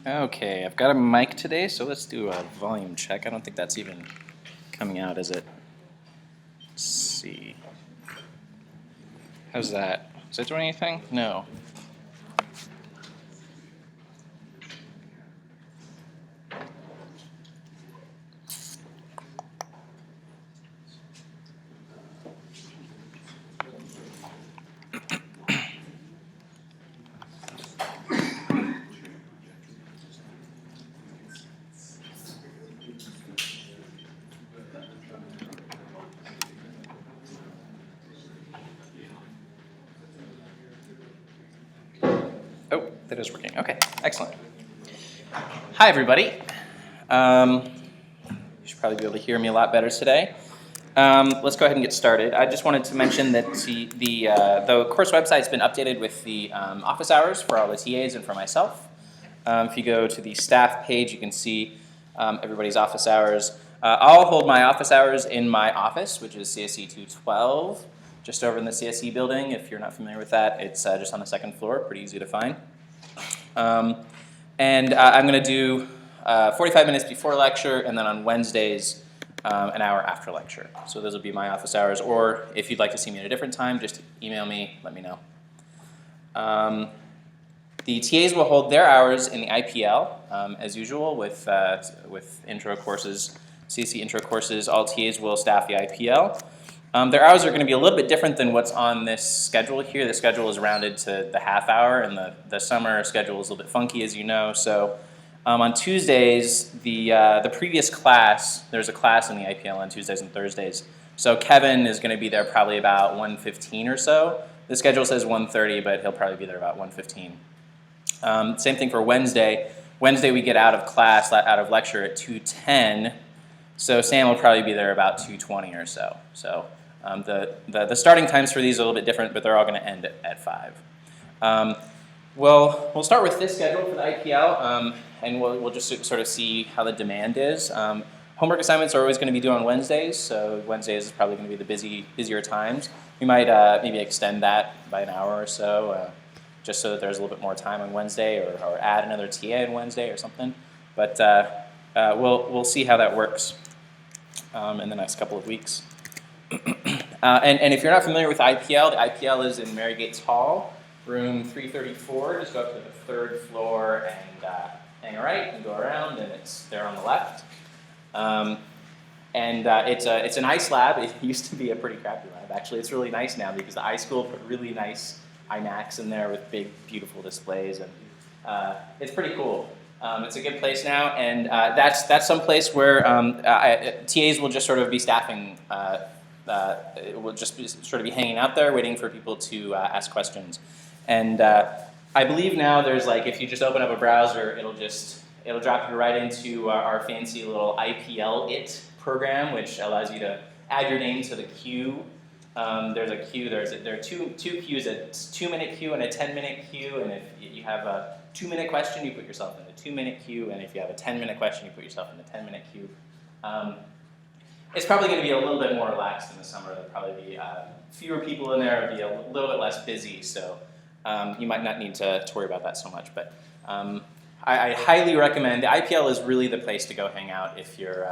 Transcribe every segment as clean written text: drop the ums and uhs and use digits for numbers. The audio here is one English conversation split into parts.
Okay, I've got a mic today, so let's do a volume check. I don't think that's even coming out, is it? Let's see. How's that? Is that doing anything? No. Oh, that is working. Okay, excellent. Hi, everybody. You should probably be able to hear me a lot better today. Let's go ahead and get started. I just wanted to mention that the course website's been updated with the office hours for all the TAs and for myself. If you go to the staff page, you can see everybody's office hours. I'll hold my office hours in my office, which is CSE 212, just over in the CSE building. If you're not familiar with that, it's just on the second floor, pretty easy to find. And I'm going to do 45 minutes before lecture, and then on Wednesdays, an hour after lecture. So those will be my office hours, or if you'd like to see me at a different time, just email me, let me know. The TAs will hold their hours in the IPL, as usual, with intro courses, CC intro courses. All TAs will staff the IPL. Their hours are going to be a little bit different than what's on this schedule here. The schedule is rounded to the half hour, and the summer schedule is a little bit funky, as you know. So on Tuesdays, the previous class, there's a class in the IPL on Tuesdays and Thursdays. So Kevin is going to be there probably about 1:15 or so. The schedule says 1:30, but he'll probably be there about 1:15. Same thing for Wednesday. Wednesday we get out of class, out of lecture at 2:10. So Sam will probably be there about 2:20 or so. So the starting times for these are a little bit different, but they're all going to end at 5. We'll start with this schedule for the IPL, and we'll just sort of see how the demand is. Homework assignments are always going to be due on Wednesdays, so Wednesdays is probably going to be the busier times. We might maybe extend that by an hour or so, just so that there's a little bit more time on Wednesday, or add another TA on Wednesday or something. But we'll see how that works in the next couple of weeks. And if you're not familiar with IPL, the IPL is in Marygate Hall, room 334. Just go up to the third floor and hang a right and go around, and it's there on the left. It's an ice lab. It used to be a pretty crappy lab. Actually, it's really nice now because the iSchool put really nice iMacs in there with big, beautiful displays, and it's pretty cool. It's a good place now, and that's some place where TAs will just sort of be staffing. We'll just sort of be hanging out there, waiting for people to ask questions. And I believe now there's if you just open up a browser, it'll drop you right into our fancy little IPL IT program, which allows you to add your name to the queue. There's a queue. There are two queues: a 2-minute queue and a 10-minute queue. And if you have a 2-minute question, you put yourself in the 2-minute queue. And if you have a 10-minute question, you put yourself in the 10-minute queue. It's probably going to be a little bit more relaxed in the summer. There'll probably be fewer people in there. It'll be a little bit less busy, so you might not need to worry about that so much. But I highly recommend, the IPL is really the place to go hang out if you're,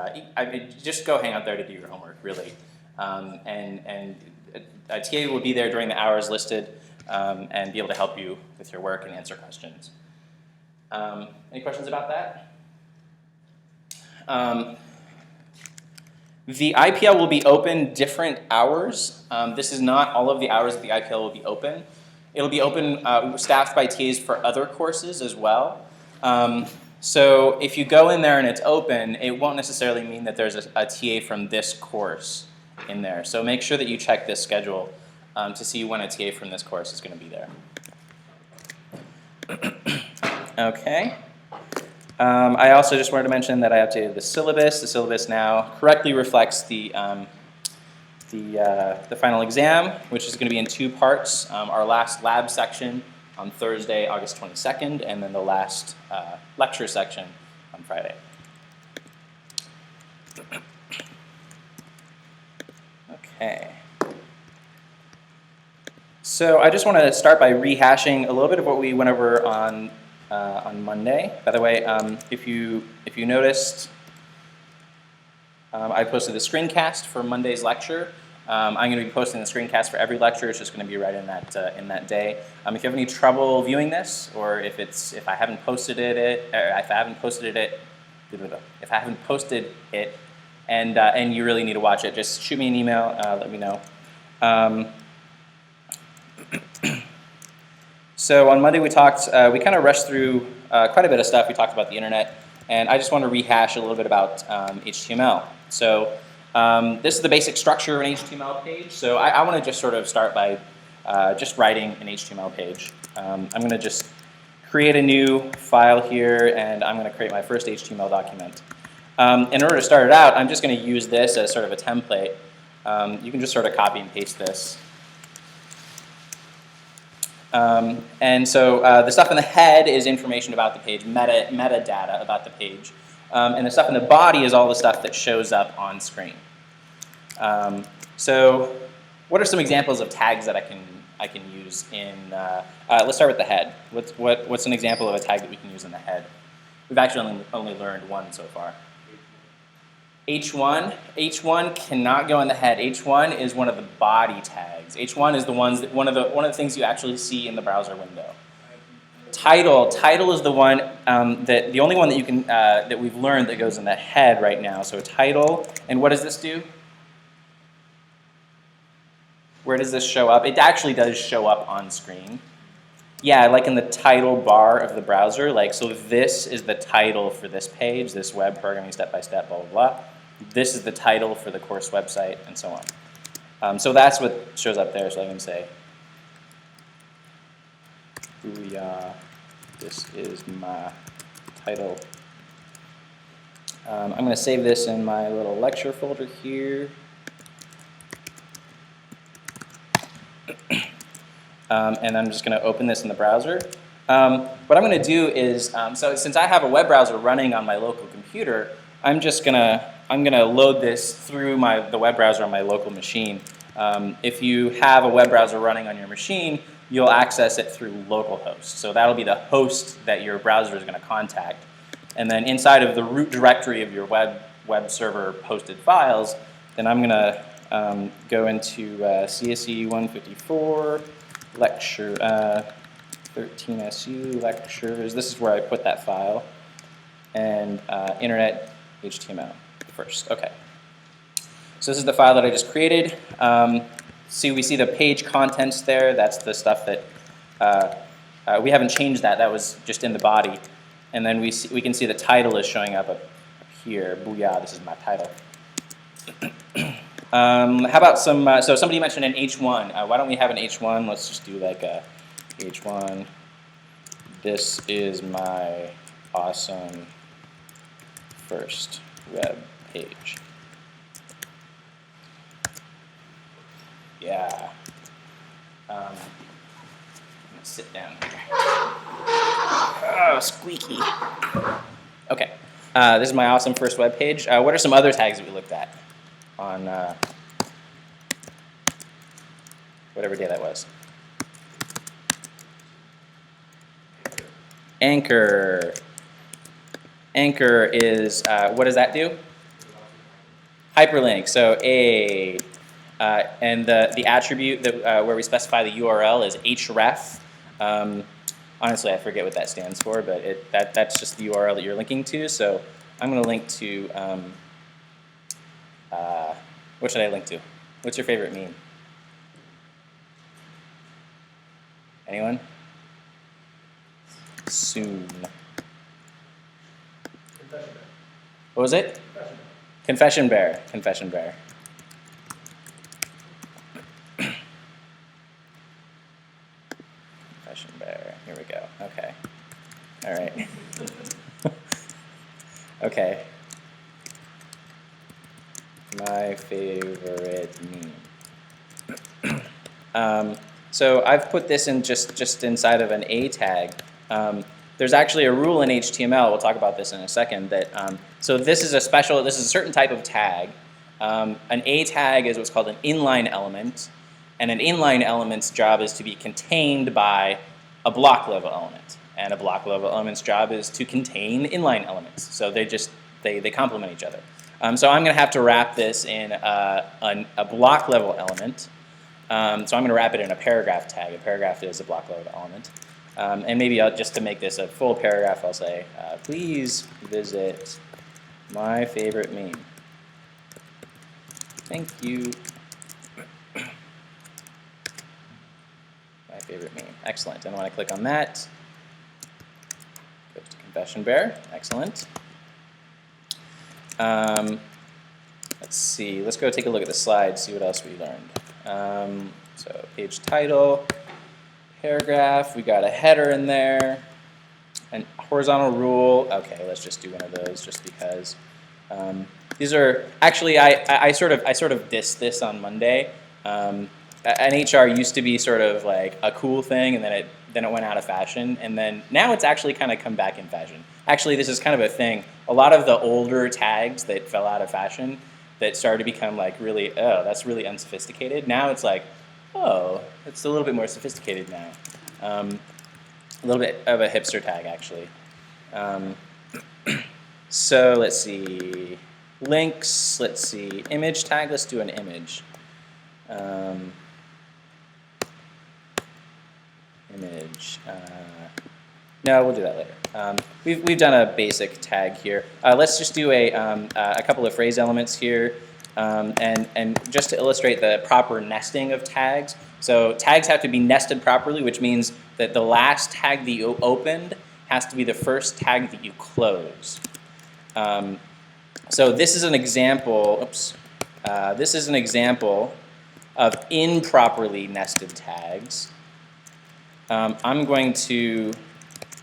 just go hang out there to do your homework, really. And a TA will be there during the hours listed and be able to help you with your work and answer questions. Any questions about that? The IPL will be open different hours. This is not all of the hours that the IPL will be open. It'll be open, staffed by TAs for other courses as well. So if you go in there and it's open, it won't necessarily mean that there's a TA from this course in there. So make sure that you check this schedule to see when a TA from this course is going to be there. Okay. I also just wanted to mention that I updated the syllabus. The syllabus now correctly reflects the final exam, which is going to be in 2 parts. Our last lab section on Thursday, August 22nd, and then the last lecture section on Friday. Okay. So I just want to start by rehashing a little bit of what we went over on on Monday. By the way, if you noticed, I posted the screencast for Monday's lecture. I'm going to be posting the screencast for every lecture. It's just going to be right in that day. If you have any trouble viewing this, or if I haven't posted it, and you really need to watch it, just shoot me an email. Let me know. So on Monday we talked. We kind of rushed through quite a bit of stuff. We talked about the internet, and I just want to rehash a little bit about HTML. So this is the basic structure of an HTML page. So I want to just sort of start by just writing an HTML page. I'm going to just create a new file here, and I'm going to create my first HTML document. In order to start it out, I'm just going to use this as sort of a template. You can just sort of copy and paste this. And so the stuff in the head is information about the page, metadata about the page. And the stuff in the body is all the stuff that shows up on screen. So what are some examples of tags that I can use in, let's start with the head. What's an example of a tag that we can use in the head? We've actually only learned one so far. H1 cannot go in the head. H1 is one of the body tags. H1 is one of the things you actually see in the browser window. Title is the one the only one that you can that we've learned that goes in the head right now. So title, and what does this do? Where does this show up? It actually does show up on screen. Yeah, like in the title bar of the browser. Like, so this is the title for this page, this web programming step-by-step, blah, blah, blah. This is the title for the course website, and so on. So that's what shows up there. So I can say, booyah, this is my title. I'm going to save this in my little lecture folder here. And I'm just going to open this in the browser. What I'm going to do is, so since I have a web browser running on my local computer, I'm going to load this through the web browser on my local machine. If you have a web browser running on your machine, you'll access it through localhost. So that'll be the host that your browser is going to contact. And then inside of the root directory of your web server posted files, then I'm going to go into CSE 154, lecture 13SU, lectures. This is where I put that file. And internet HTML first. Okay. So this is the file that I just created. We see the page contents there. That's the stuff that we haven't changed that. That was just in the body. And then we can see the title is showing up here. Booyah, this is my title. How about some, so somebody mentioned an H1. Why don't we have an H1? Let's just do like a H1. This is my awesome first web page. Yeah. I'm gonna sit down here. Oh, squeaky. Okay. This is my awesome first web page. What are some other tags that we looked at on whatever day that was? Anchor. Anchor is, what does that do? Hyperlink. So and the attribute that where we specify the URL is href. Honestly, I forget what that stands for, but that's just the URL that you're linking to. So I'm going to link to, what should I link to? What's your favorite meme? Anyone? Soon. What was it? Confession bear. Confession bear. Confession bear. Here we go. Okay. All right. Okay. My favorite meme. So I've put this in just inside of an A tag. There's actually a rule in HTML, we'll talk about this in a second, that, so this is a certain type of tag. An A tag is what's called an inline element, and an inline element's job is to be contained by a block level element. And a block level element's job is to contain inline elements. So they complement each other. So I'm going to have to wrap this in a block level element. So I'm going to wrap it in a paragraph tag. A paragraph is a block level element. And maybe just to make this a full paragraph, I'll say, please visit my favorite meme. Thank you. My favorite meme. Excellent. And when I click on that, go to Confession Bear. Excellent. Let's see. Let's go take a look at the slides, see what else we learned. So page title, paragraph. We got a header in there. And horizontal rule. Okay, let's just do one of those just because. These are actually I sort of dissed this on Monday. An HR used to be sort of like a cool thing, and then it went out of fashion, and then now it's actually kind of come back in fashion. Actually, this is kind of a thing. A lot of the older tags that fell out of fashion that started to become like really, oh, that's really unsophisticated. Now it's like, oh, it's a little bit more sophisticated now. A little bit of a hipster tag actually. So let's see. Links, let's see, image tag, let's do an image. Image, no, we'll do that later. We've done a basic tag here. Let's just do a couple of phrase elements here, and just to illustrate the proper nesting of tags. So tags have to be nested properly, which means that the last tag that you opened has to be the first tag that you close. So this is an example, oops, this is an example of improperly nested tags. I'm going to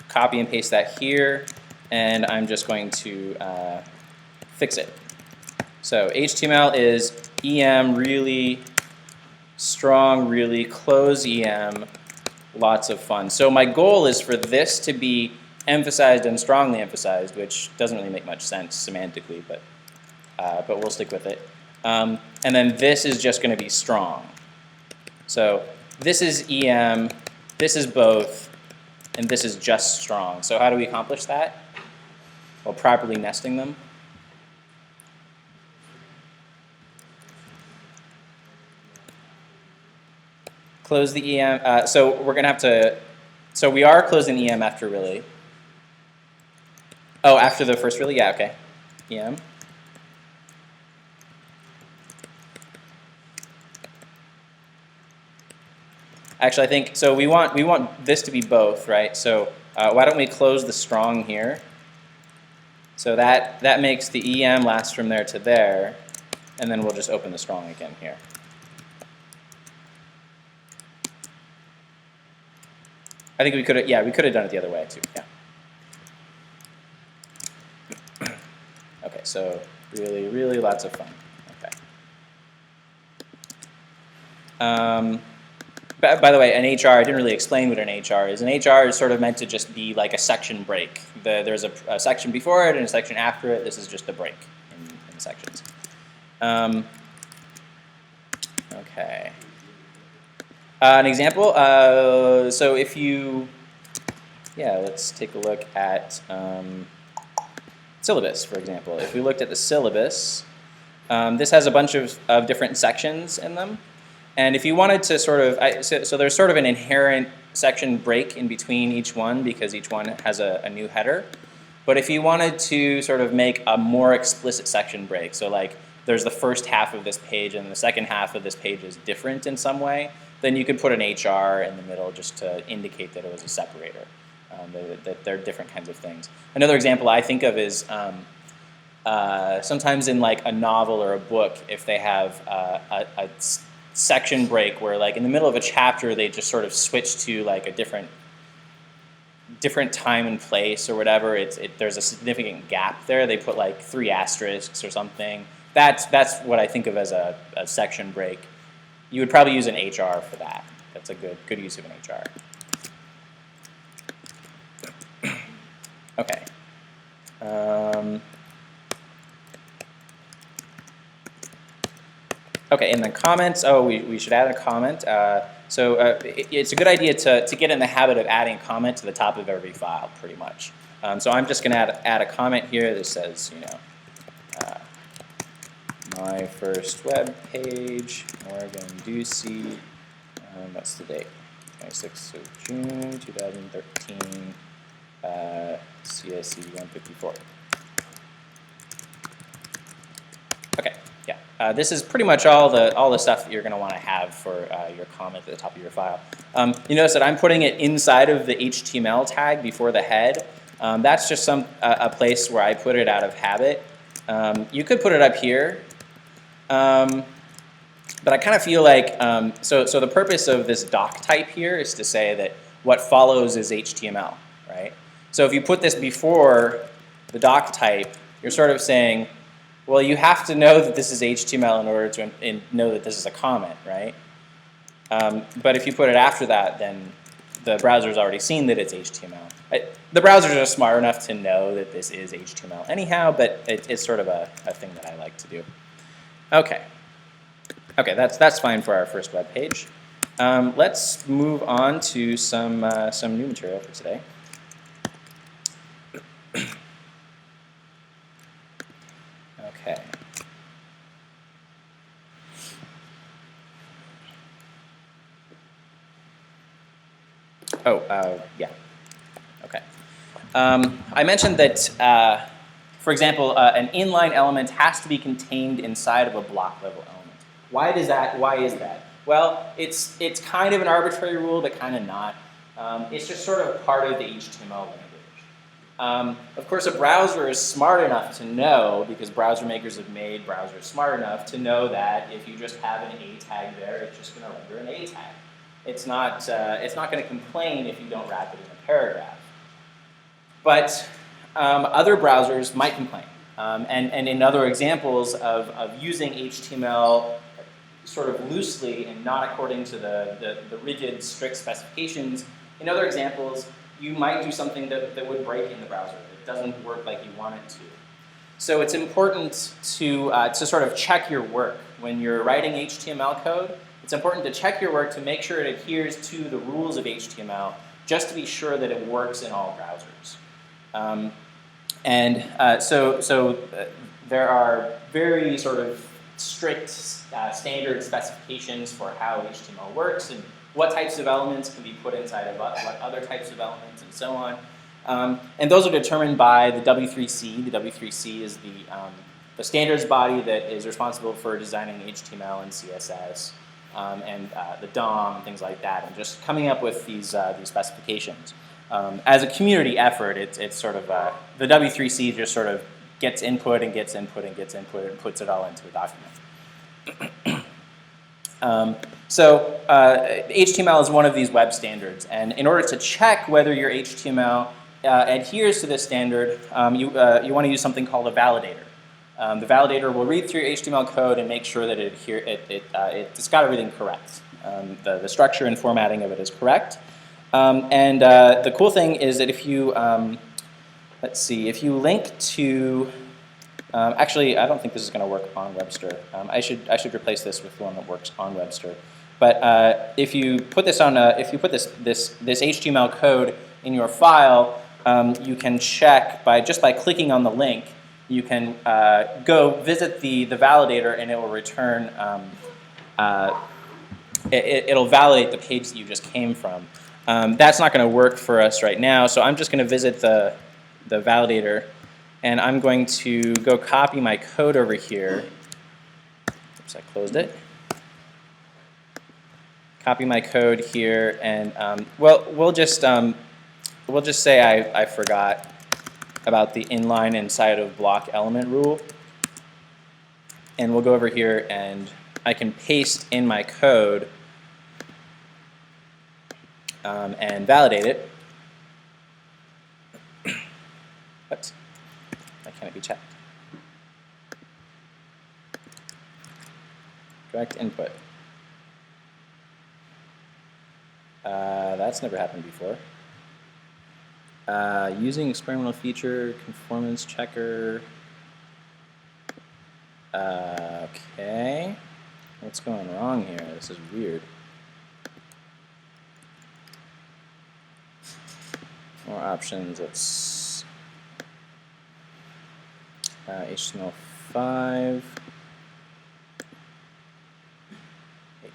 copy and paste that here, and I'm just going to fix it. So HTML is EM really strong, really close EM, lots of fun. So my goal is for this to be emphasized and strongly emphasized, which doesn't really make much sense semantically, but we'll stick with it. And then this is just going to be strong. So this is EM, this is both, and this is just strong. So how do we accomplish that? Well, properly nesting them. Close the EM. So we're going to have to, so we are closing EM after really. Oh, after the first really? Yeah, okay. EM. Actually, I think, so we want this to be both, right? So why don't we close the strong here? So that makes the EM last from there to there, and then we'll just open the strong again here. I think we could have, yeah, we could have done it the other way too, yeah. Okay, so really, really lots of fun. Okay. By the way, an HR, I didn't really explain what an HR is. An HR is sort of meant to just be like a section break. There's a section before it and a section after it. This is just a break in sections. Okay. An example, so if you, yeah, let's take a look at syllabus, for example. If we looked at the syllabus, this has a bunch of different sections in them. And if you wanted to sort of, so there's sort of an inherent section break in between each one because each one has a new header. But if you wanted to sort of make a more explicit section break, so like there's the first half of this page and the second half of this page is different in some way, then you could put an HR in the middle just to indicate that it was a separator, that they're different kinds of things. Another example I think of is sometimes in like a novel or a book, if they have a section break where like in the middle of a chapter they just sort of switch to like a different time and place or whatever, there's a significant gap there, they put like 3 asterisks or something. That's what I think of as a section break. You would probably use an HR for that. That's a good use of an HR. Okay. Okay, and then comments. Oh, we should add a comment. It's a good idea to get in the habit of adding a comment to the top of every file, pretty much. So I'm just going to add a comment here that says, my first web page, Oregon Ducey. What's the date? 26th of June, 2013. CSE 154. Okay, yeah. This is pretty much all the stuff that you're going to want to have for your comment at the top of your file. You notice that I'm putting it inside of the HTML tag before the head. That's just a place where I put it out of habit. You could put it up here, but I kind of feel like so the purpose of this doc type here is to say that what follows is HTML, right? So if you put this before the doc type, you're sort of saying, well, you have to know that this is HTML in order to know that this is a comment, right? But if you put it after that, then the browser's already seen that it's HTML. The browsers are smart enough to know that this is HTML anyhow, but it's sort of a thing that I like to do. Okay. Okay, that's fine for our first web page. Let's move on to some new material for today. Okay. Yeah. Okay. I mentioned that, for example, an inline element has to be contained inside of a block level element. Why is that? Well, it's kind of an arbitrary rule, but kind of not. It's just sort of part of the HTML language. Of course, a browser is smart enough to know, because browser makers have made browsers smart enough to know that if you just have an A tag there, it's just going to render an A tag. It's not going to complain if you don't wrap it in a paragraph. But other browsers might complain. And in other examples of using HTML sort of loosely and not according to the rigid, strict specifications, in other examples, you might do something that would break in the browser. It doesn't work like you want it to. So it's important to sort of check your work. When you're writing HTML code, it's important to check your work to make sure it adheres to the rules of HTML, just to be sure that it works in all browsers. So there are very sort of strict standard specifications for how HTML works and what types of elements can be put inside of what other types of elements and so on. And those are determined by the W3C. The W3C is the standards body that is responsible for designing HTML and CSS and the DOM and things like that, and just coming up with these specifications. As a community effort, it's sort of, the W3C just sort of gets input and gets input and gets input and puts it all into a document. HTML is one of these web standards, and in order to check whether your HTML adheres to this standard, you want to use something called a validator. The validator will read through your HTML code and make sure that it's got everything correct. The structure and formatting of it is correct. The cool thing is that if you, if you link to, actually, I don't think this is going to work on Webster. I should replace this with one that works on Webster. But if you put this on, if you put this HTML code in your file, you can check just by clicking on the link. You can go visit the validator, and it will return. It'll validate the page that you just came from. That's not going to work for us right now, so I'm just going to visit the validator, and I'm going to go copy my code over here. Oops, I closed it. Copy my code here, and we'll just say I forgot about the inline inside of block element rule, and we'll go over here, and I can paste in my code and validate it. What? Why can't it be checked? Correct input. That's never happened before. Using experimental feature, conformance checker. Okay. What's going wrong here? This is weird. More options. Let's HTML5. Wait.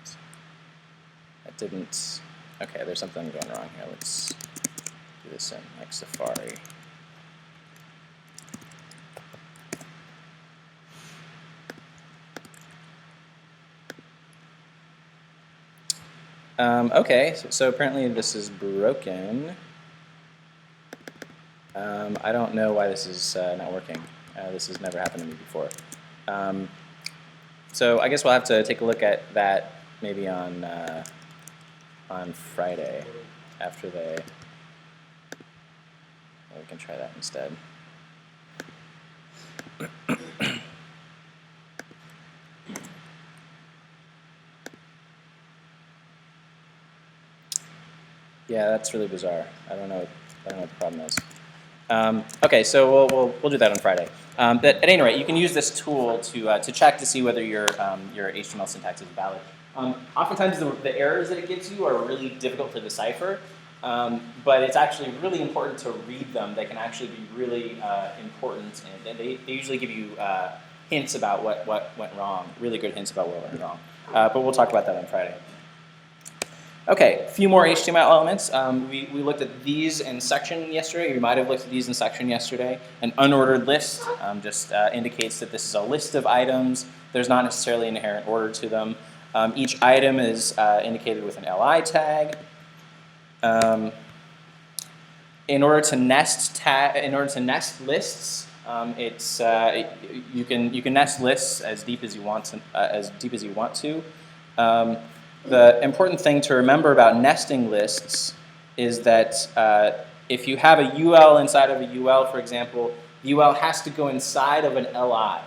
That didn't. Okay, there's something going wrong here. Let's do this in like Safari. Okay, so apparently this is broken. I don't know why this is not working. This has never happened to me before. So I guess we'll have to take a look at that maybe on Friday after they. Well, we can try that instead. Yeah, that's really bizarre. I don't know what the problem is. Okay, so we'll do that on Friday. But at any rate, you can use this tool to check to see whether your HTML syntax is valid. Oftentimes, the errors that it gives you are really difficult to decipher, but it's actually really important to read them. They can actually be really important, and they usually give you hints about what went wrong, really good hints about what went wrong. But we'll talk about that on Friday. Okay, a few more HTML elements. We looked at these in section yesterday. You might have looked at these in section yesterday. An unordered list just indicates that this is a list of items. There's not necessarily an inherent order to them. Each item is indicated with an li tag. In order to nest lists, you can nest lists as deep as you want to. The important thing to remember about nesting lists is that if you have a UL inside of a UL, for example, the UL has to go inside of an LI.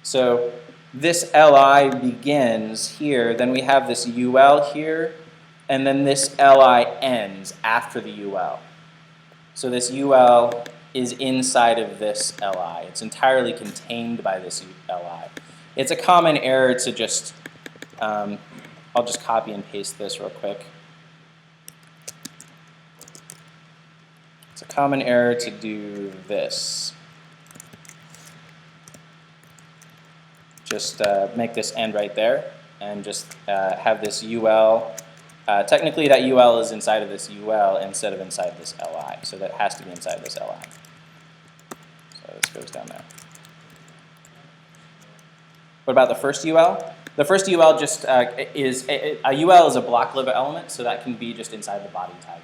So this LI begins here, then we have this UL here, and then this LI ends after the UL. So this UL is inside of this LI. It's entirely contained by this LI. It's a common error to just I'll just copy and paste this real quick. It's a common error to do this. Just make this end right there and just have this UL. Technically, that UL is inside of this UL instead of inside this LI. So that has to be inside this LI. So this goes down there. What about the first UL? The first UL just is a UL is a block lib element, so that can be just inside the body tag.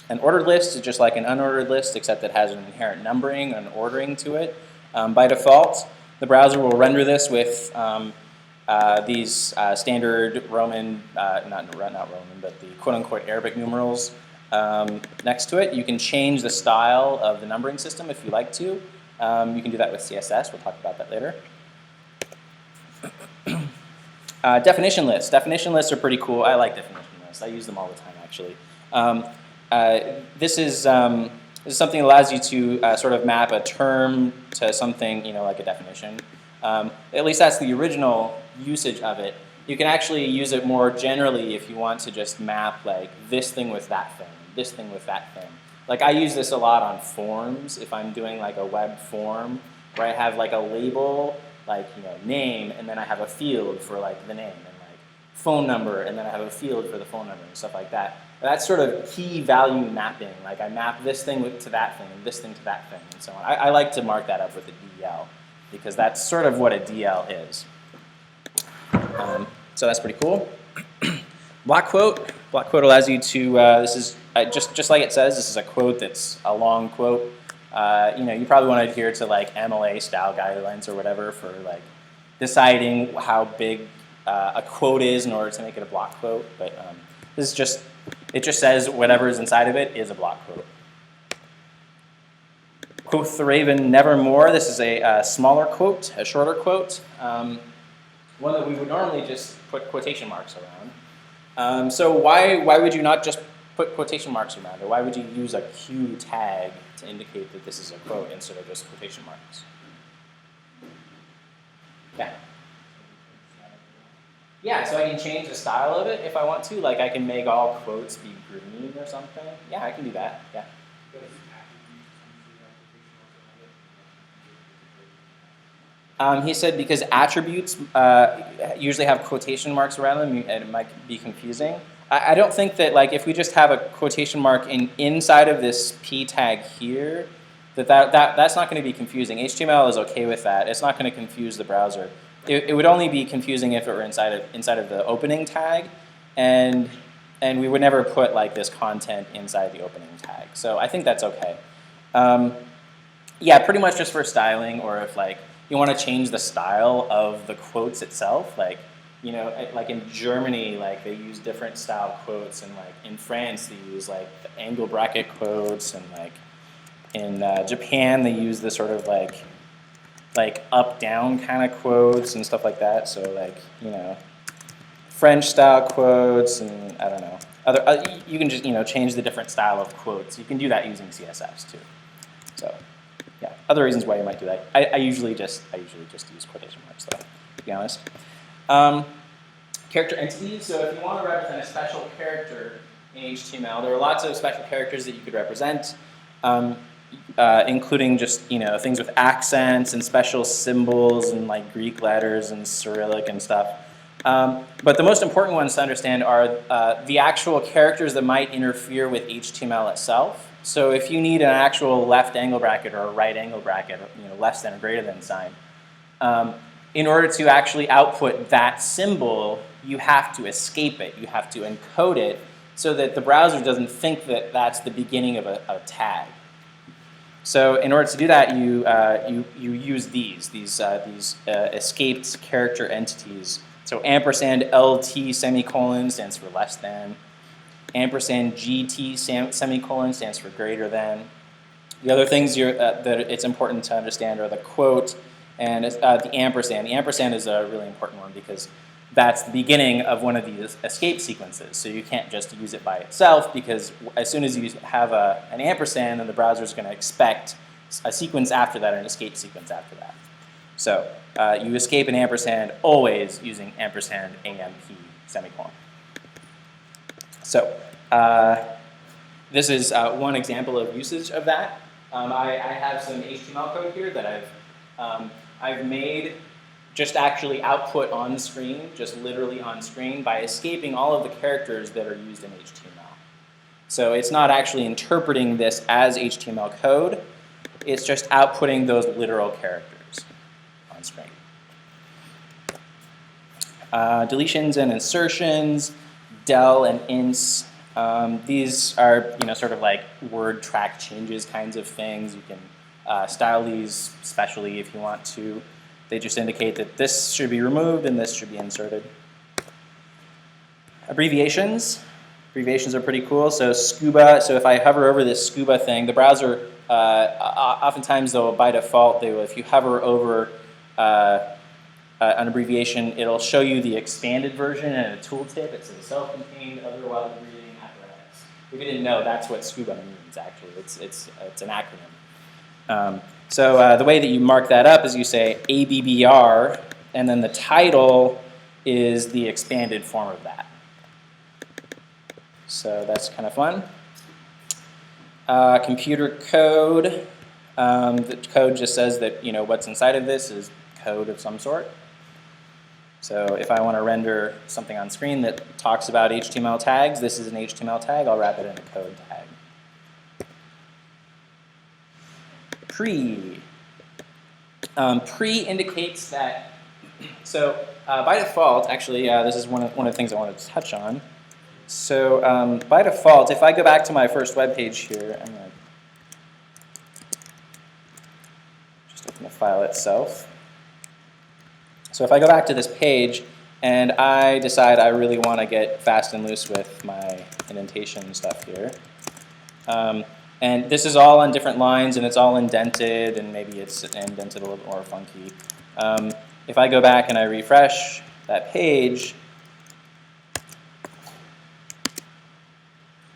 An ordered list is just like an unordered list, except it has an inherent numbering and ordering to it. By default, the browser will render this with these standard Roman, not Roman, but the quote-unquote Arabic numerals next to it. You can change the style of the numbering system if you like to. You can do that with CSS. We'll talk about that later. Definition lists. Definition lists are pretty cool. I like definition lists. I use them all the time, actually. This is something that allows you to sort of map a term to something, like a definition. At least that's the original usage of it. You can actually use it more generally if you want to just map like this thing with that thing, this thing with that thing. Like I use this a lot on forms if I'm doing like a web form where I have like a label, like name, and then I have a field for like the name, and like phone number, and then I have a field for the phone number and stuff like that. That's sort of key value mapping. Like I map this thing to that thing and this thing to that thing and so on. I like to mark that up with a DL because that's sort of what a DL is. So that's pretty cool. Block quote. Block quote allows you to, this is just like it says, this is a quote that's a long quote. You probably want to adhere to like MLA style guidelines or whatever for like deciding how big a quote is in order to make it a block quote. But this is just, it just says whatever is inside of it is a block quote. Quoth the raven nevermore. This is a smaller quote, a shorter quote. One that we would normally just put quotation marks around. So why would you not just put quotation marks around it? Why would you use a Q tag to indicate that this is a quote instead of just quotation marks? Yeah. Yeah, so I can change the style of it if I want to. Like I can make all quotes be green or something. Yeah, I can do that. Yeah. He said because attributes usually have quotation marks around them, and it might be confusing. I don't think that like if we just have a quotation mark inside of this p tag here, that's not going to be confusing. HTML is okay with that. It's not going to confuse the browser. It would only be confusing if it were inside of the opening tag, and we would never put like this content inside the opening tag. So I think that's okay. Yeah, pretty much just for styling, or if like you want to change the style of the quotes itself, like like in Germany, like they use different style quotes, and like in France they use like the angle bracket quotes, and like in Japan they use the sort of like up down kind of quotes and stuff like that. So like French style quotes, and I don't know you can just change the different style of quotes. You can do that using CSS too. So. Yeah, other reasons why you might do that. I usually just use quotation marks though, to be honest. Character entities. So if you want to represent a special character in HTML, there are lots of special characters that you could represent, including just things with accents and special symbols and like Greek letters and Cyrillic and stuff. But the most important ones to understand are the actual characters that might interfere with HTML itself. So if you need an actual left angle bracket or a right angle bracket, less than or greater than sign, in order to actually output that symbol, you have to escape it. You have to encode it so that the browser doesn't think that that's the beginning of a tag. So in order to do that, you use these escaped character entities. So ampersand LT semicolon stands for less than. Ampersand GT semicolon stands for greater than. The other things that it's important to understand are the quote and the ampersand. The ampersand is a really important one because that's the beginning of one of these escape sequences. So you can't just use it by itself, because as soon as you have an ampersand, then the browser is going to expect a sequence after that, an escape sequence after that. So you escape an ampersand always using ampersand AMP semicolon. So this is one example of usage of that. I have some HTML code here that I've made just actually output on screen, just literally on screen, by escaping all of the characters that are used in HTML. So it's not actually interpreting this as HTML code. It's just outputting those literal characters on screen. Deletions and insertions, del and ints. These are sort of like word track changes kinds of things. You can style these specially if you want to. They just indicate that this should be removed and this should be inserted. Abbreviations. Abbreviations are pretty cool. So scuba, so if I hover over this scuba thing, the browser, oftentimes though, by default, if you hover over an abbreviation, it'll show you the expanded version and a tooltip. It says self-contained, other while breathing apparatus. If you didn't know, that's what scuba means, actually. It's an acronym. So the way that you mark that up is you say ABBR, and then the title is the expanded form of that. So that's kind of fun. Computer code. The code just says that what's inside of this is code of some sort. So if I want to render something on screen that talks about HTML tags, this is an HTML tag, I'll wrap it in a code tag. Pre. Pre indicates that, so by default, actually, this is one of the things I wanted to touch on. So by default, if I go back to my first web page here, I'm going to just open the file itself. So if I go back to this page and I decide I really want to get fast and loose with my indentation stuff here, and this is all on different lines and it's all indented, and maybe it's indented a little bit more funky. If I go back and I refresh that page,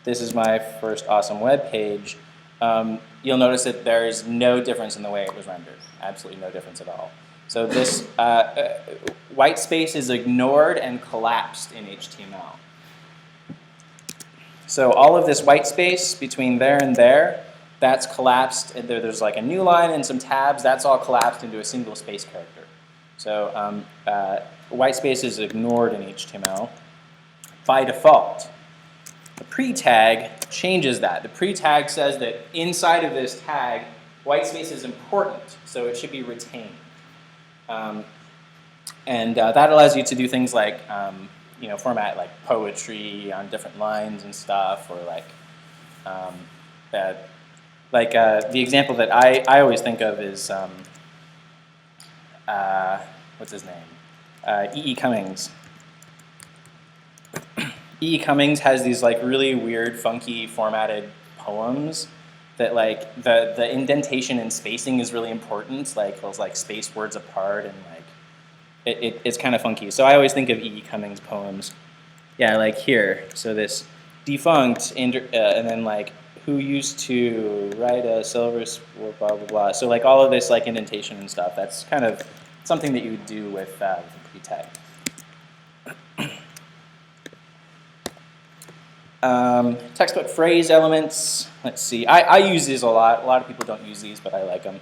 this is my first awesome web page, you'll notice that there is no difference in the way it was rendered. Absolutely no difference at all. So this white space is ignored and collapsed in HTML. So all of this white space between there and there, that's collapsed. And there's like a new line and some tabs. That's all collapsed into a single space character. So white space is ignored in HTML by default. The pre-tag changes that. The pre-tag says that inside of this tag, white space is important, so it should be retained. That allows you to do things like format like poetry on different lines and stuff, or the example that I always think of is what's his name? E.E. Cummings. E.E. Cummings has these like really weird, funky formatted poems that like the indentation and spacing is really important. Like those like space words apart, and like it's kind of funky. So I always think of E.E. Cummings poems. Yeah, like here. So this defunct and then like who used to write a silver blah blah blah. So like all of this like indentation and stuff. That's kind of something that you would do with the pre-tag. Textbook phrase elements. Let's see. I use these a lot. A lot of people don't use these, but I like them.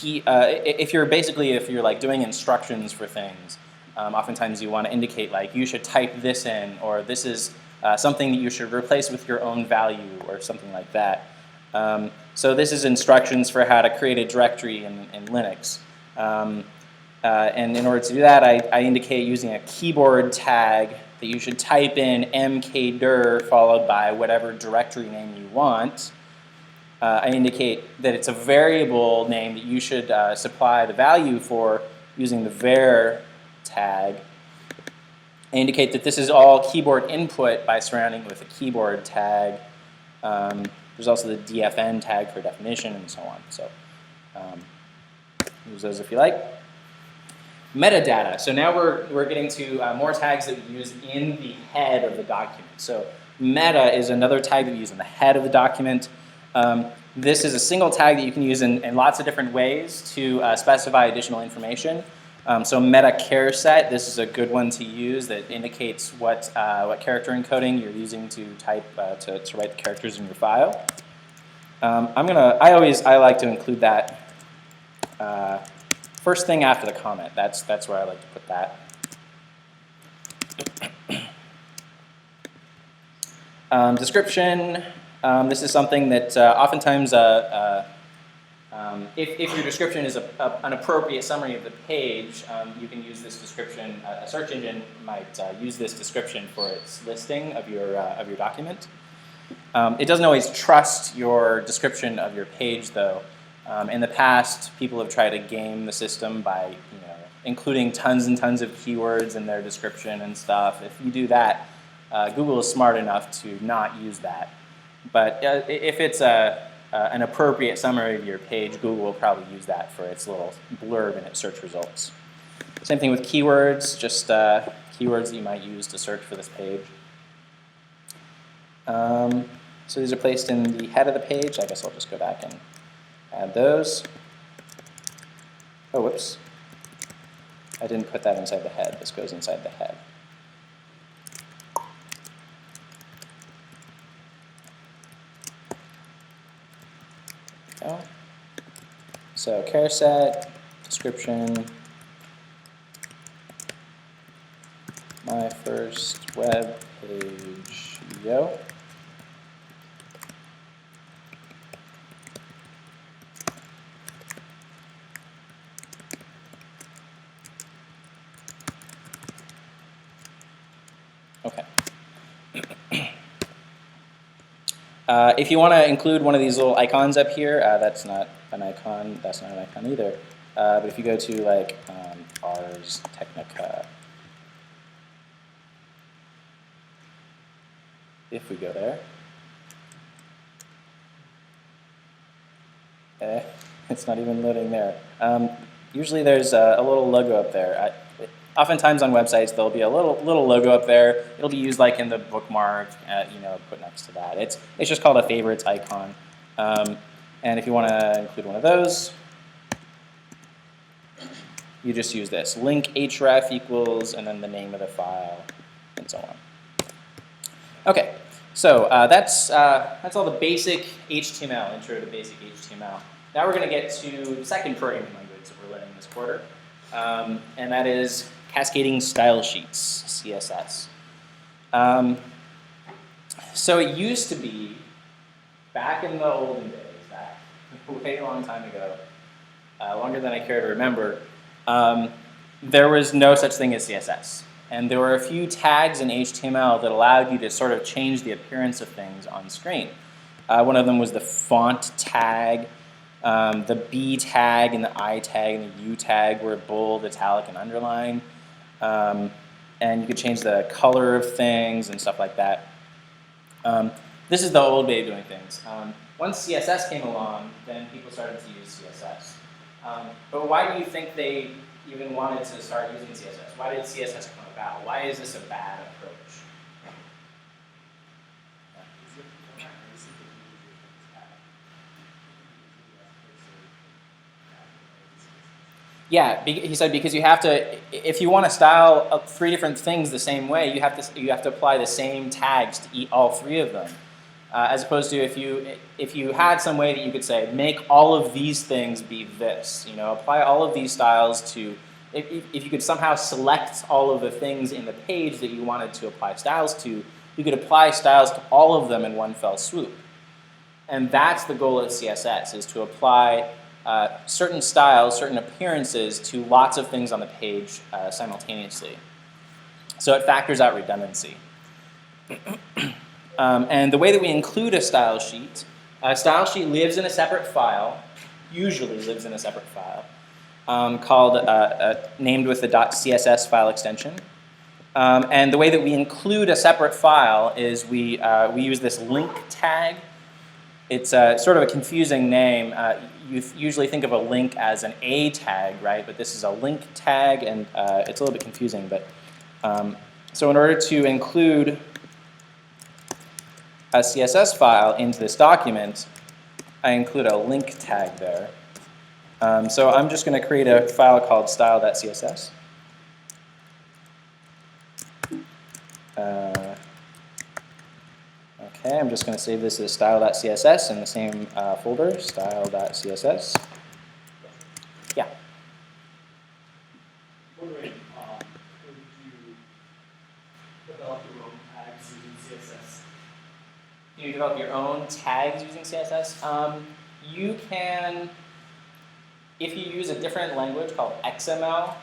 If you're like doing instructions for things, oftentimes you want to indicate like you should type this in, or this is something that you should replace with your own value, or something like that. So this is instructions for how to create a directory in Linux. And in order to do that, I indicate using a keyboard tag that you should type in mkdir followed by whatever directory name you want. I indicate that it's a variable name that you should supply the value for using the var tag. I indicate that this is all keyboard input by surrounding it with a keyboard tag. There's also the dfn tag for definition and so on. So use those if you like. Metadata. So now we're getting to more tags that we use in the head of the document. So meta is another tag that we use in the head of the document. This is a single tag that you can use in lots of different ways to specify additional information. So meta char set, this is a good one to use that indicates what character encoding you're using to type to write the characters in your file. I like to include that first thing after the comment. That's where I like to put that. Description. This is something that oftentimes, if your description is an appropriate summary of the page, you can use this description. A search engine might use this description for its listing of your document. It doesn't always trust your description of your page, though. In the past, people have tried to game the system by including tons and tons of keywords in their description and stuff. If you do that, Google is smart enough to not use that. But if it's an appropriate summary of your page, Google will probably use that for its little blurb in its search results. Same thing with keywords, just keywords that you might use to search for this page. So these are placed in the head of the page. I guess I'll just go back and add those. Oh, whoops. I didn't put that inside the head. This goes inside the head. So char set, description, my first web page, yo. Okay. If you want to include one of these little icons up here, that's not an icon. That's not an icon either. But if you go to like Ars Technica, if we go there, it's not even loading there. Usually there's a little logo up there. Oftentimes on websites, there'll be a little logo up there. It'll be used like in the bookmark, put next to that. It's just called a favorites icon. And if you want to include one of those, you just use this. Link href equals, and then the name of the file, and so on. Okay, so that's all the basic HTML, intro to basic HTML. Now we're going to get to the second programming language that we're learning this quarter, and that is cascading style sheets, CSS. So it used to be, back in the olden days, back way a long time ago, longer than I care to remember, there was no such thing as CSS. And there were a few tags in HTML that allowed you to sort of change the appearance of things on screen. One of them was the font tag, the B tag, and the I tag, and the U tag were bold, italic, and underline. And you could change the color of things and stuff like that. This is the old way of doing things. Once CSS came along, then people started to use CSS. But why do you think they even wanted to start using CSS? Why did CSS come about? Why is this a bad approach? Yeah, he said because you have to, if you want to style 3 different things the same way, you have to apply the same tags to all 3 of them. As opposed to if you had some way that you could say, make all of these things be this, apply all of these styles to, if you could somehow select all of the things in the page that you wanted to apply styles to, you could apply styles to all of them in one fell swoop. And that's the goal of CSS, is to apply certain styles, certain appearances to lots of things on the page simultaneously. So it factors out redundancy. And the way that we include a style sheet lives in a separate file, usually lives in a separate file, named with the .css file extension. And the way that we include a separate file is we use this link tag. It's sort of a confusing name. You usually think of a link as an A tag, right? But this is a link tag, and it's a little bit confusing. But so in order to include a CSS file into this document, I include a link tag there. So I'm just going to create a file called style.css. Okay, I'm just going to save this as style.css in the same folder, style.css. Yeah? Wondering, would you develop your own tags using CSS? You develop your own tags using CSS? You can, if you use a different language called XML.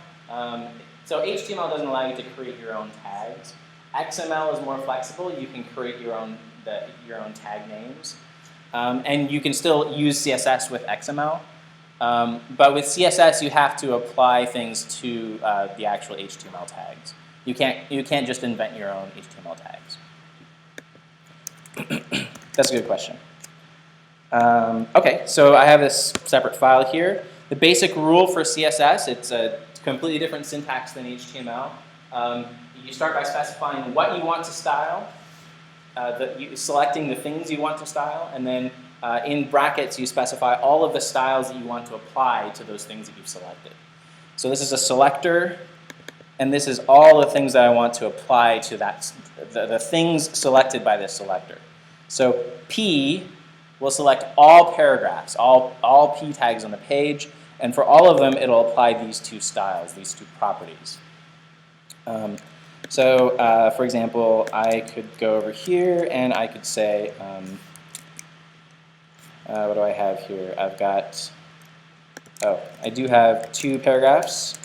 So HTML doesn't allow you to create your own tags. XML is more flexible. You can create your own tag names. And you can still use CSS with XML. But with CSS, you have to apply things to the actual HTML tags. You can't just invent your own HTML tags. That's a good question. Okay, so I have this separate file here. The basic rule for CSS, it's a completely different syntax than HTML. You start by specifying what you want to style, selecting the things you want to style, and then in brackets you specify all of the styles that you want to apply to those things that you've selected. So this is a selector, and this is all the things that I want to apply to that, the things selected by this selector. So P will select all paragraphs, all P tags on the page, and for all of them it'll apply these 2 styles, these 2 properties. For example, I could go over here and I could say, what do I have here? I've got, I do have 2 paragraphs.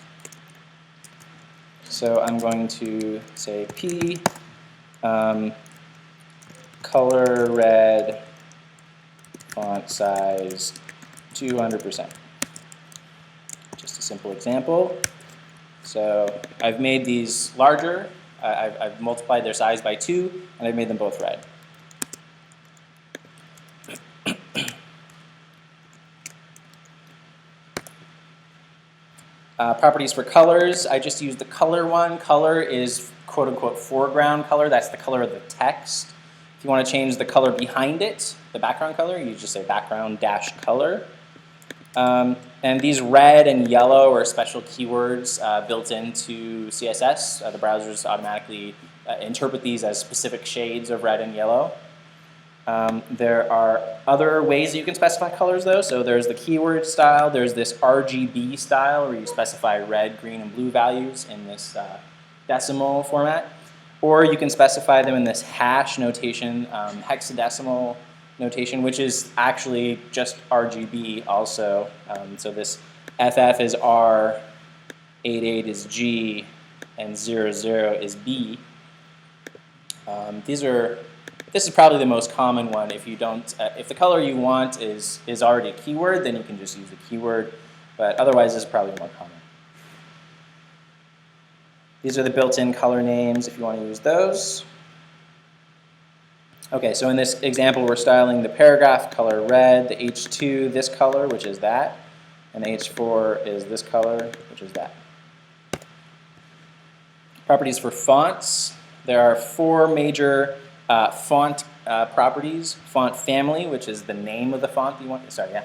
So I'm going to say P, color red, font size 200%. Just a simple example. So I've made these larger. I've multiplied their size by 2, and I've made them both red. Properties for colors, I just use the color one. Color is quote-unquote foreground color. That's the color of the text. If you want to change the color behind it, the background color, you just say background dash color. And these red and yellow are special keywords built into CSS. The browsers automatically interpret these as specific shades of red and yellow. There are other ways that you can specify colors though. So there's the keyword style, there's this RGB style where you specify red, green, and blue values in this decimal format. Or you can specify them in this hash notation, hexadecimal notation, which is actually just RGB also. So this FF is R, 88 is G, and 00 is B. This is probably the most common one. If you don't, if the color you want is already a keyword, then you can just use the keyword. But otherwise, this is probably more common. These are the built-in color names if you want to use those. Okay, so in this example, we're styling the paragraph color red, the H2 this color, which is that, and the H4 is this color, which is that. Properties for fonts. There are 4 major font properties. Font family, which is the name of the font you want. Sorry, yeah.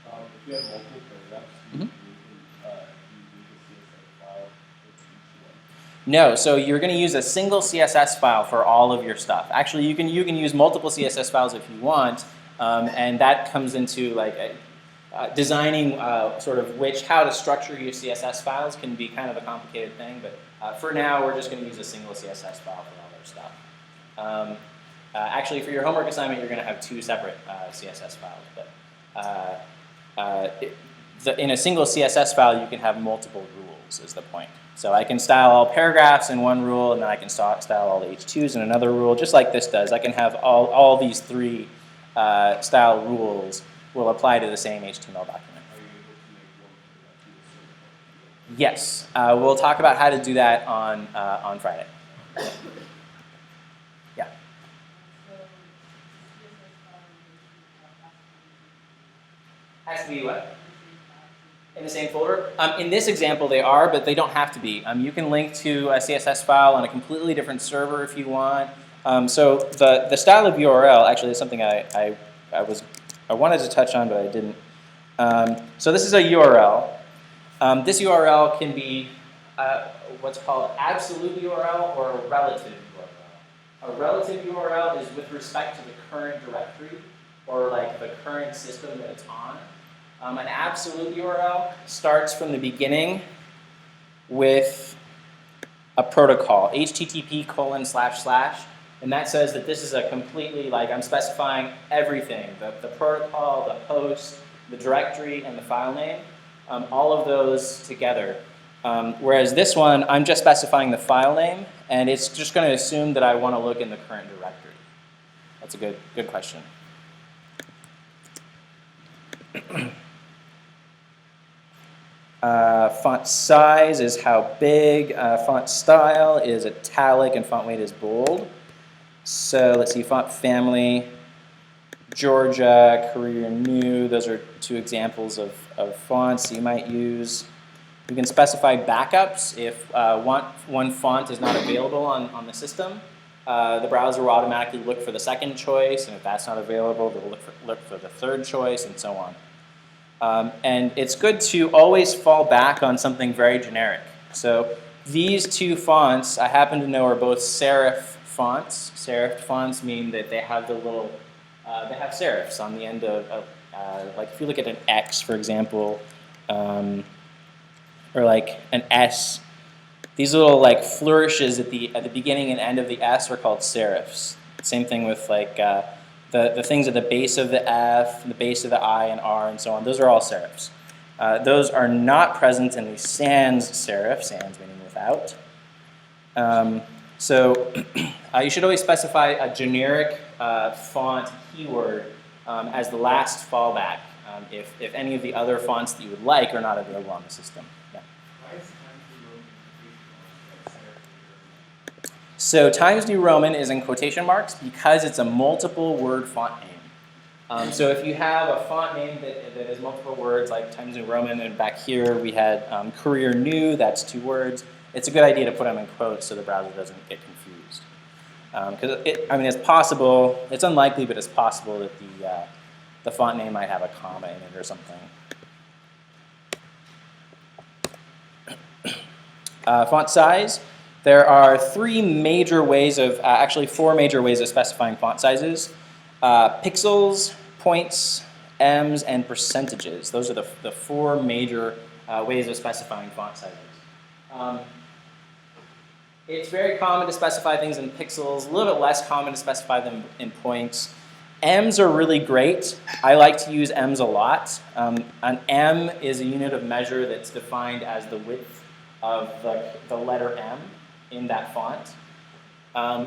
If you have multiple paragraphs, you can use a CSS file for each one. No, so you're going to use a single CSS file for all of your stuff. Actually, you can use multiple CSS files if you want, and that comes into like designing sort of how to structure your CSS files can be kind of a complicated thing. But for now, we're just going to use a single CSS file for all our stuff. Actually, for your homework assignment, you're going to have 2 separate CSS files. But in a single CSS file, you can have multiple rules, is the point. So I can style all paragraphs in one rule, and then I can style all the H2s in another rule, just like this does. I can have all these 3 style rules will apply to the same HTML document. Are you able to make one paragraph to a certain Yes, we'll talk about how to do that on Friday. Yeah. Has to be what? In the same folder? In this example they are, but they don't have to be. You can link to a CSS file on a completely different server if you want. So the style of URL, actually is something I wanted to touch on, but I didn't. So this is a URL. This URL can be what's called absolute URL or a relative URL. A relative URL is with respect to the current directory or like the current system that it's on. An absolute URL starts from the beginning with a protocol, http://, and that says that this is a completely, like I'm specifying everything, the protocol, the host, the directory, and the file name, all of those together. Whereas this one, I'm just specifying the file name, and it's just going to assume that I want to look in the current directory. That's a good question. Font size is how big. Font style is italic, and font weight is bold. So let's see, font family, Georgia, Career New. Those are 2 examples of fonts you might use. You can specify backups if one font is not available on the system. The browser will automatically look for the second choice, and if that's not available, they'll look for the third choice, and so on. And it's good to always fall back on something very generic. So these 2 fonts, I happen to know, are both serif fonts. Serif fonts mean that they have the little, they have serifs on the end of like if you look at an X, for example, or like an S, these little like flourishes at the beginning and end of the S are called serifs. Same thing with like the things at the base of the F, the base of the I and R, and so on. Those are all serifs. Those are not present in the sans serif, sans meaning without. So you should always specify a generic font keyword as the last fallback if any of the other fonts that you would like are not available on the system. Yeah. Why is Times New Roman in quotation marks? So Times New Roman is in quotation marks because it's a multiple word font name. So if you have a font name that has multiple words, like Times New Roman, and back here we had Courier New, that's 2 words, it's a good idea to put them in quotes so the browser doesn't get confused. Because it's possible, it's unlikely, but it's possible that the font name might have a comma in it or something. Font size. There are 3 major ways of, actually 4 major ways of specifying font sizes. Pixels, points, ems, and percentages. Those are the 4 major ways of specifying font sizes. It's very common to specify things in pixels, a little bit less common to specify them in points. Ems are really great. I like to use ems a lot. An em is a unit of measure that's defined as the width of the letter M in that font,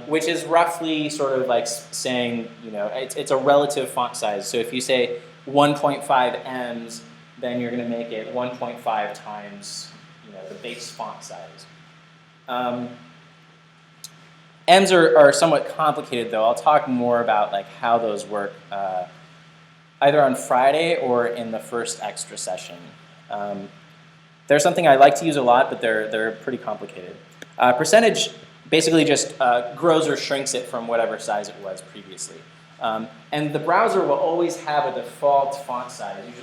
which is roughly sort of like saying, it's a relative font size. So if you say 1.5 ems, then you're going to make it 1.5 times, the base font size. Ems are somewhat complicated, though. I'll talk more about how those work either on Friday or in the first extra session. They're something I like to use a lot, but they're pretty complicated. Percentage basically just grows or shrinks it from whatever size it was previously. And the browser will always have a default font size. It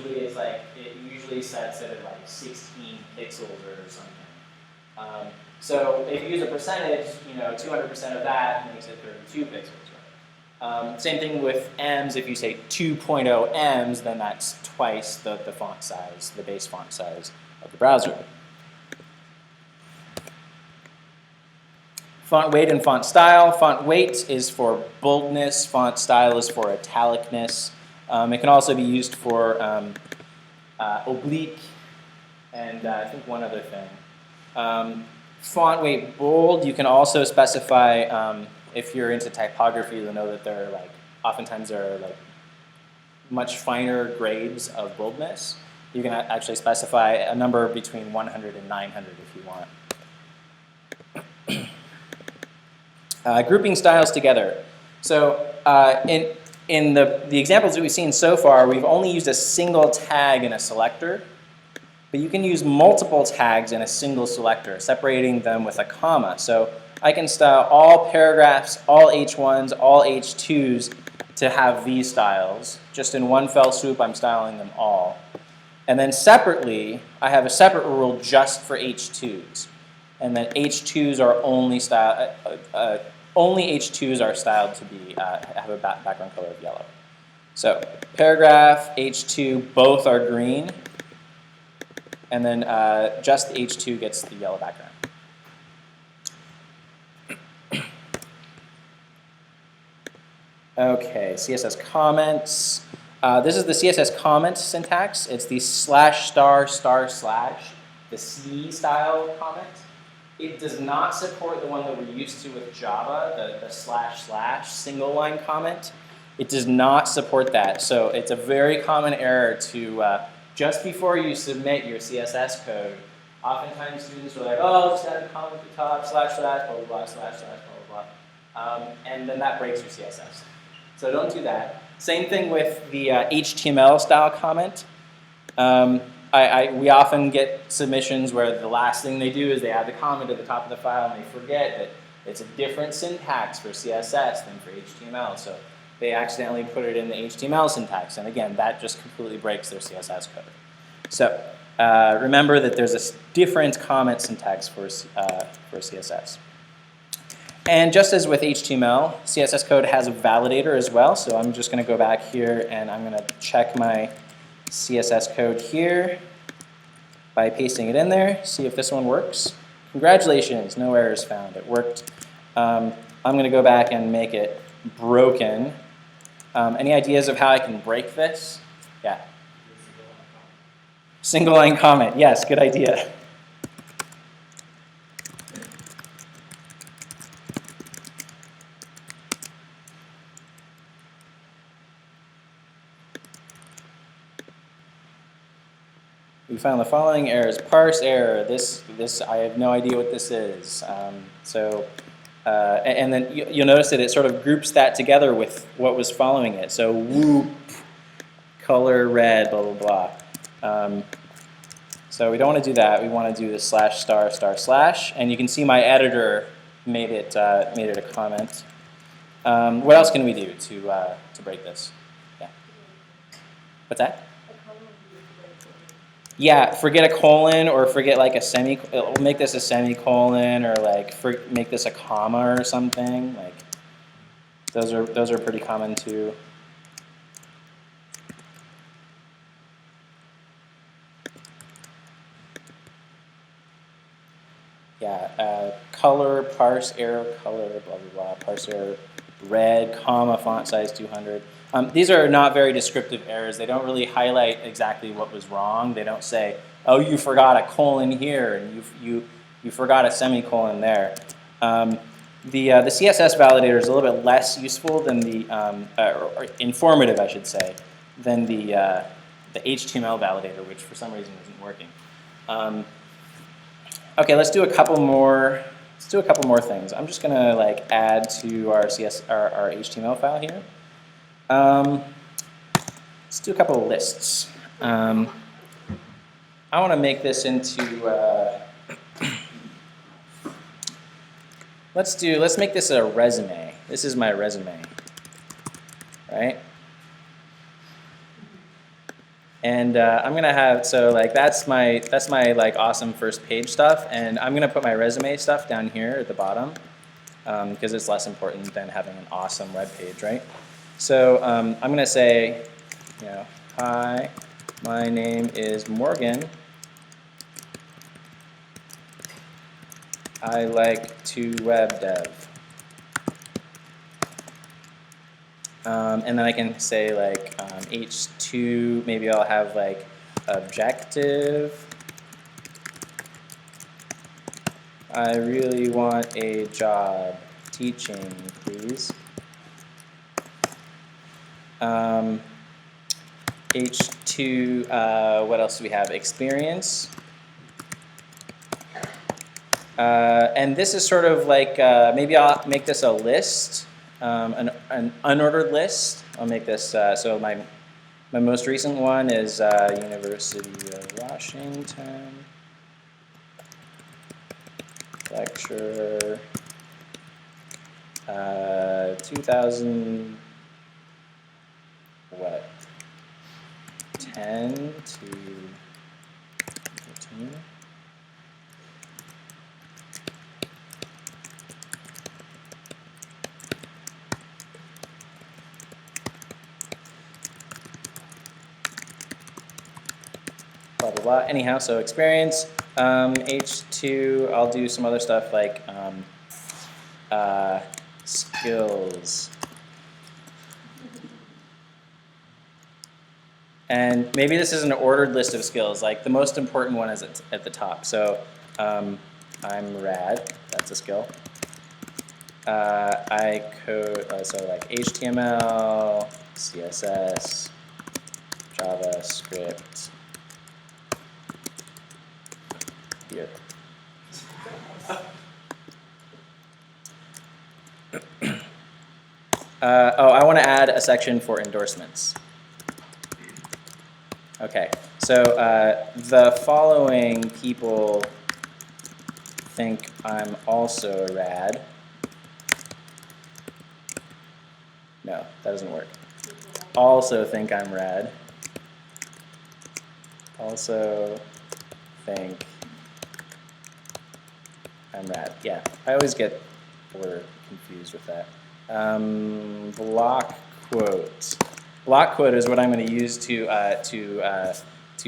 usually sets it at 16 pixels or something. So if you use a percentage, 200% of that makes it 32 pixels. Right? Same thing with ems. If you say 2.0 ems, then that's twice the font size, the base font size of the browser. Font weight and font style. Font weight is for boldness. Font style is for italicness. It can also be used for oblique and I think one other thing. Font weight bold, you can also specify, if you're into typography, you'll know that there are oftentimes there are much finer grades of boldness. You can actually specify a number between 100 and 900 if you want. Grouping styles together. So in the examples that we've seen so far, we've only used a single tag in a selector, but you can use multiple tags in a single selector, separating them with a comma. So I can style all paragraphs, all H1s, all H2s to have these styles. Just in one fell swoop, I'm styling them all. And then separately, I have a separate rule just for H2s. And then H2s are only H2s are styled to be have a background color of yellow. So paragraph, H2, both are green. And then just the H2 gets the yellow background. Okay, CSS comments. This is the CSS comment syntax. It's the /**// the C style comment. It does not support the one that we're used to with Java, the // single line comment. It does not support that. So it's a very common error to, just before you submit your CSS code, oftentimes students are like, oh, just add a comment at the top, // blah, blah, blah, // blah, blah. And then that breaks your CSS. So don't do that. Same thing with the HTML style comment. We often get submissions where the last thing they do is they add the comment at the top of the file and they forget that it's a different syntax for CSS than for HTML. So they accidentally put it in the HTML syntax. And again, that just completely breaks their CSS code. So remember that there's a different comment syntax for CSS. And just as with HTML, CSS code has a validator as well. So I'm just going to go back here and I'm going to check my CSS code here by pasting it in there, see if this one works. Congratulations, no errors found. It worked. I'm going to go back and make it broken. Any ideas of how I can break this? Yeah. Single line comment. Yes, good idea. We found the following errors. Parse error. This I have no idea what this is. And then you'll notice that it sort of groups that together with what was following it. So whoop, color red, blah, blah, blah. So we don't want to do that. We want to do the slash star star slash. And you can see my editor made it a comment. What else can we do to break this? Yeah. What's that? Yeah, forget a colon or forget like a make this a semicolon or like make this a comma or something. Like those are pretty common too. Yeah, color, parse error, color, blah, blah, blah, parse error, red, comma, font size 200. These are not very descriptive errors. They don't really highlight exactly what was wrong. They don't say, oh, you forgot a colon here, and you forgot a semicolon there. The CSS validator is a little bit less useful than or informative, I should say, than the HTML validator, which for some reason isn't working. Okay, let's do a couple more. Let's do a couple more things. I'm just gonna like add to our our HTML file here. Let's do a couple of lists. I want to make this into. Let's make this a resume. This is my resume, right? And I'm gonna have that's my like awesome first page stuff, and I'm gonna put my resume stuff down here at the bottom because it's less important than having an awesome web page, right? So I'm gonna say, hi, my name is Morgan. I like to web dev. And then I can say like H2, maybe I'll have like objective. I really want a job teaching, please. H2, what else do we have? Experience. And this is sort of like, maybe I'll make this a list. An unordered list. I'll make this, so my most recent one is University of Washington, lecture 2000, 10 to 14. Blah, blah, blah. Anyhow, so experience, H2, I'll do some other stuff like skills. And maybe this is an ordered list of skills, like the most important one is at the top. So I'm rad, that's a skill. I code, so like HTML, CSS, JavaScript, here. Oh, I want to add a section for endorsements. Okay, so the following people think I'm also rad. No, that doesn't work. Also think I'm rad. Also think I'm rad. Yeah, I always get order confused with that. Block quote. Block quote is what I'm going to use to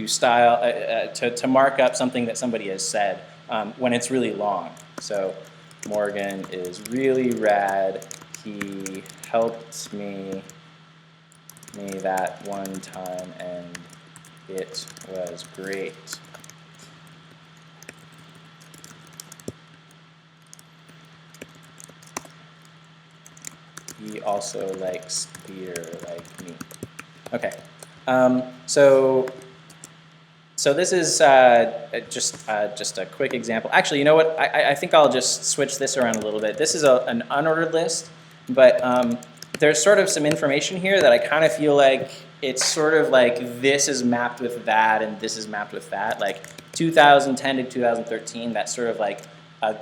style to mark up something that somebody has said when it's really long. So Morgan is really rad. He helped me that one time, and it was great. He also likes beer like me. Okay, so this is just a quick example. Actually, you know what? I think I'll just switch this around a little bit. This is an unordered list, but there's sort of some information here that I kind of feel like it's sort of like this is mapped with that and this is mapped with that. Like 2010 to 2013, that's sort of like a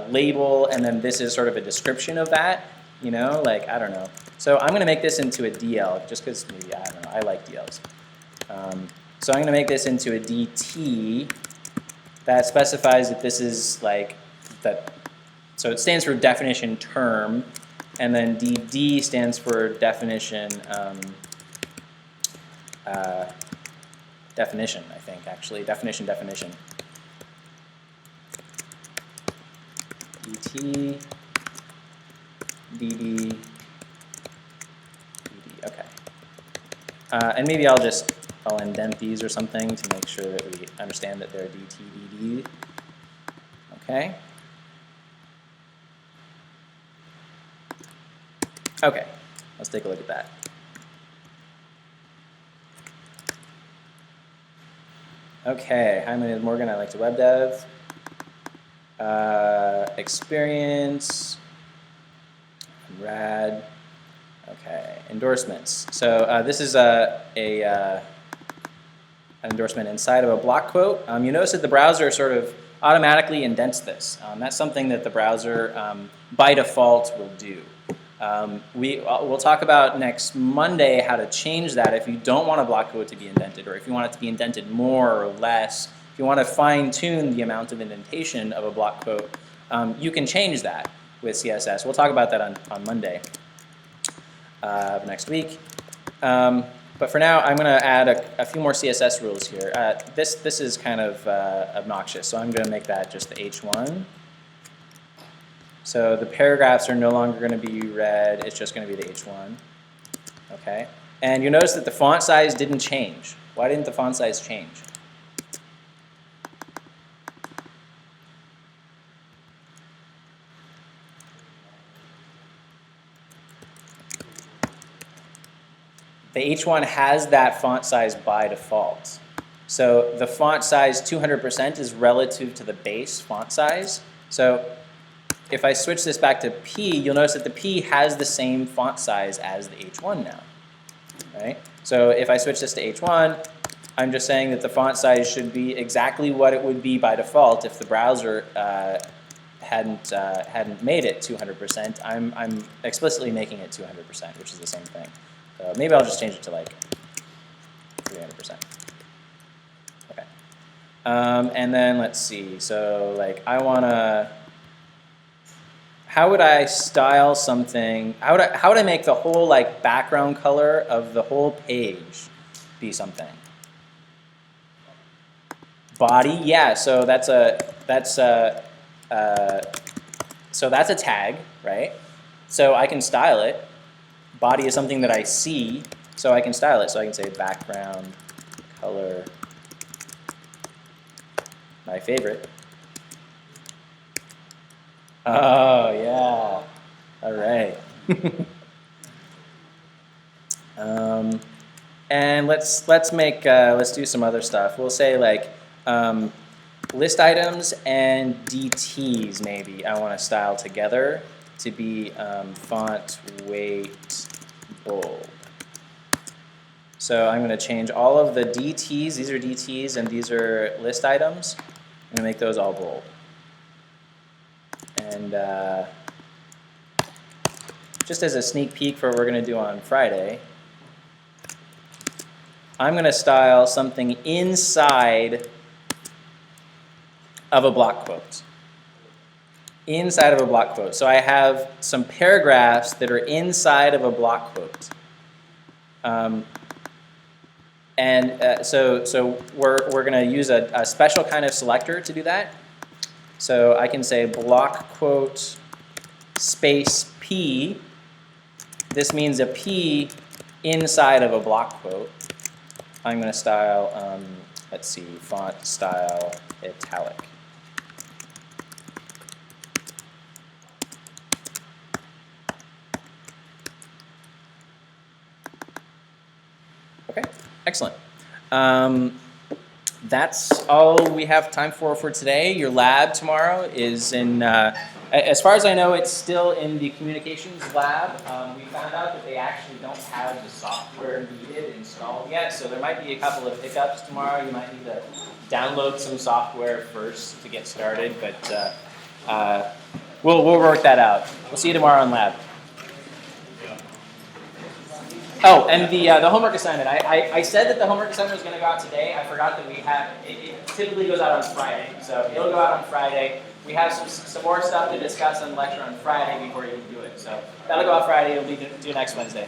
label, and then this is sort of a description of that, you know, like, I don't know. So I'm going to make this into a DL, just because maybe, I don't know, I like DLs. So I'm going to make this into a DT that specifies that this is like, that. So it stands for definition term, and then DD stands for definition, definition, I think, actually, definition. DT, DD, DD, okay. And maybe I'll indent these or something to make sure that we understand that they're DT, DD. Okay. Okay, let's take a look at that. Okay, hi, my name is Morgan. I like to web dev. Experience, rad. Okay, endorsements. So this is an endorsement inside of a block quote. You notice that the browser sort of automatically indents this. That's something that the browser by default will do. We'll talk about next Monday how to change that if you don't want a block quote to be indented, or if you want it to be indented more or less. If you want to fine-tune the amount of indentation of a block quote, you can change that with CSS. We'll talk about that on Monday of next week. But for now, I'm going to add a few more CSS rules here. This is kind of obnoxious, so I'm going to make that just the H1. So the paragraphs are no longer going to be red, it's just going to be the H1. Okay? And you notice that the font size didn't change. Why didn't the font size change? The H1 has that font size by default. So the font size 200% is relative to the base font size. So if I switch this back to P, you'll notice that the P has the same font size as the H1 now, right? So if I switch this to H1, I'm just saying that the font size should be exactly what it would be by default if the browser hadn't made it 200%. I'm explicitly making it 200%, which is the same thing. So maybe I'll just change it to like 300%. Okay. And then let's see. So like I want to. How would I style something? How would I make the whole like background color of the whole page be something? Body, yeah. So that's a tag, right? So I can style it. Body is something that I see, so I can style it. So I can say background color, my favorite. Oh yeah, all right. And let's do some other stuff. We'll say like list items and DTs maybe I want to style together to be font weight bold. So I'm going to change all of the DTs. These are DTs and these are list items. I'm going to make those all bold. And just as a sneak peek for what we're going to do on Friday, I'm going to style something inside of a block quote. Inside of a block quote. So I have some paragraphs that are inside of a block quote. So we're going to use a special kind of selector to do that. So I can say block quote space P. This means a P inside of a block quote. I'm going to style, let's see, font style italic. Okay, excellent. That's all we have time for today. Your lab tomorrow is in As far as I know, it's still in the communications lab. We found out that they actually don't have the software needed installed yet, so there might be a couple of hiccups tomorrow. You might need to download some software first to get started, but we'll work that out. We'll see you tomorrow in lab. Oh, and the homework assignment. I said that the homework assignment was going to go out today. I forgot that we have, it typically goes out on Friday. So it'll go out on Friday. We have some more stuff to discuss on the lecture on Friday before you can do it. So that'll go out Friday. It'll be due next Wednesday.